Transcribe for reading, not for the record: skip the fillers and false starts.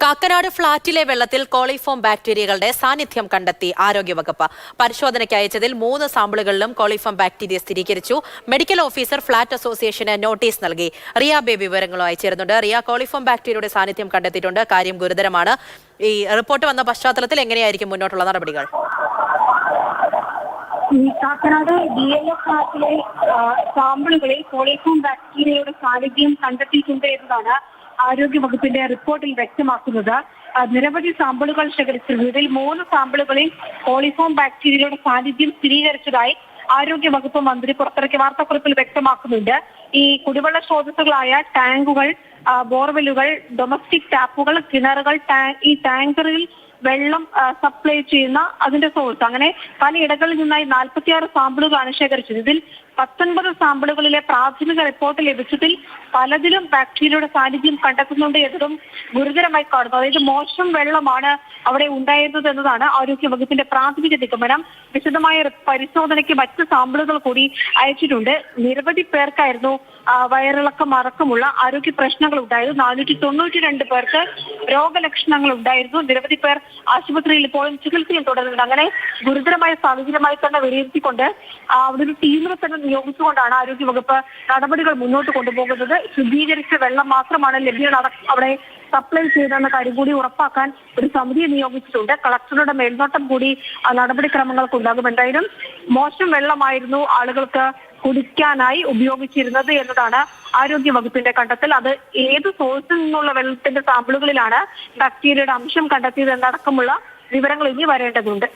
കാക്കനാട് ഫ്ളാറ്റിലെ വെള്ളത്തിൽ കോളിഫോം ബാക്ടീരിയകളുടെ സാന്നിധ്യം കണ്ടെത്തി ആരോഗ്യവകുപ്പ്. പരിശോധനയ്ക്ക് അയച്ചതിൽ 3 സാമ്പിളുകളിലും കോളിഫോം ബാക്ടീരിയ സ്ഥിരീകരിച്ചു. മെഡിക്കൽ ഓഫീസർ ഫ്ളാറ്റ് അസോസിയേഷന് നോട്ടീസ് നൽകി. റിയ ബേബി വിവരങ്ങളുമായി ചേരുന്നുണ്ട്. റിയ, കോളിഫോം ബാക്ടീരിയയുടെ സാന്നിധ്യം കണ്ടെത്തിയിട്ടുണ്ട്. കാര്യം ഗുരുതരമാണ്. ഈ റിപ്പോർട്ട് വന്ന പശ്ചാത്തലത്തിൽ എങ്ങനെയായിരിക്കും മുന്നോട്ടുള്ള നടപടികൾ? കാക്കനാട് DLF ഫ്ളാറ്റിലെ സാമ്പിളുകളിൽ കോളിഫോം ബാക്ടീരിയയുടെ സാന്നിധ്യം കണ്ടെത്തിയിട്ടുണ്ട് എന്നതാണ് ആരോഗ്യവകുപ്പിന്റെ റിപ്പോർട്ടിൽ വ്യക്തമാക്കുന്നത്. നിരവധി സാമ്പിളുകൾ ശേഖരിച്ചിരുന്നു. ഇതിൽ 3 സാമ്പിളുകളിൽ കോളിഫോം ബാക്ടീരിയയുടെ സാന്നിധ്യം സ്ഥിരീകരിച്ചതായി ആരോഗ്യവകുപ്പ് മന്ത്രി പുറത്തിറക്കിയ വാർത്താക്കുറിപ്പിൽ വ്യക്തമാക്കുന്നുണ്ട്. ഈ കുടിവെള്ള സ്രോതസ്സുകളായ ടാങ്കുകൾ, ബോർവെല്ലുകൾ, ഡൊമസ്റ്റിക് ടാപ്പുകൾ, കിണറുകൾ, ഈ ടാങ്കറിൽ വെള്ളം സപ്ലൈ ചെയ്യുന്ന അതിന്റെ സോഴ്സ്, അങ്ങനെ പലയിടങ്ങളിൽ നിന്നായി 46 സാമ്പിളുകളാണ് ശേഖരിച്ചത്. ഇതിൽ 19 സാമ്പിളുകളിലെ പ്രാഥമിക റിപ്പോർട്ട് ലഭിച്ചതിൽ പലതിലും ബാക്ടീരിയയുടെ സാന്നിധ്യം കണ്ടെത്തുന്നുണ്ട് എന്നതും ഗുരുതരമായി കാണുന്നു. അതായത് മോശം വെള്ളമാണ് അവിടെ ഉണ്ടായിരുന്നത് എന്നതാണ് ആരോഗ്യവകുപ്പിന്റെ പ്രാഥമിക നിഗമനം. വിശദമായ പരിശോധനയ്ക്ക് മറ്റ് സാമ്പിളുകൾ കൂടി അയച്ചിട്ടുണ്ട്. നിരവധി പേർക്കായിരുന്നു വയറിളക്കം അടക്കമുള്ള ആരോഗ്യ പ്രശ്നങ്ങൾ ഉണ്ടായത്. 492 പേർക്ക് രോഗലക്ഷണങ്ങൾ ഉണ്ടായിരുന്നു. നിരവധി പേർ ആശുപത്രിയിൽ ഇപ്പോഴും ചികിത്സയിൽ തുടരുന്നുണ്ട്. അങ്ങനെ ഗുരുതരമായ സാഹചര്യമായി തന്നെ വിലയിരുത്തിക്കൊണ്ട് അവിടെ ഒരു ടീമിനെ തന്നെ നിയോഗിച്ചുകൊണ്ടാണ് ആരോഗ്യവകുപ്പ് നടപടികൾ മുന്നോട്ട് കൊണ്ടുപോകുന്നത്. ശുദ്ധീകരിച്ച വെള്ളം മാത്രമാണ് ലഭ്യത അവിടെ സപ്ലൈ ചെയ്തെന്ന കാര്യം കൂടി ഉറപ്പാക്കാൻ ഒരു സമിതിയെ നിയോഗിച്ചിട്ടുണ്ട്. കളക്ടറുടെ മേൽനോട്ടം കൂടി നടപടിക്രമങ്ങൾക്ക് ഉണ്ടാകും. എന്തായാലും മോശം വെള്ളമായിരുന്നു ആളുകൾക്ക് കുടിക്കാനായി ഉപയോഗിച്ചിരുന്നത് എന്നതാണ് ആരോഗ്യവകുപ്പിന്റെ കണ്ടെത്തൽ. അത് ഏത് സോഴ്സിൽ നിന്നുള്ള വെള്ളത്തിന്റെ സാമ്പിളുകളിലാണ് ബാക്ടീരിയയുടെ അംശം കണ്ടെത്തിയത് എന്നടക്കമുള്ള വിവരങ്ങൾ ഇനി വരേണ്ടതുണ്ട്.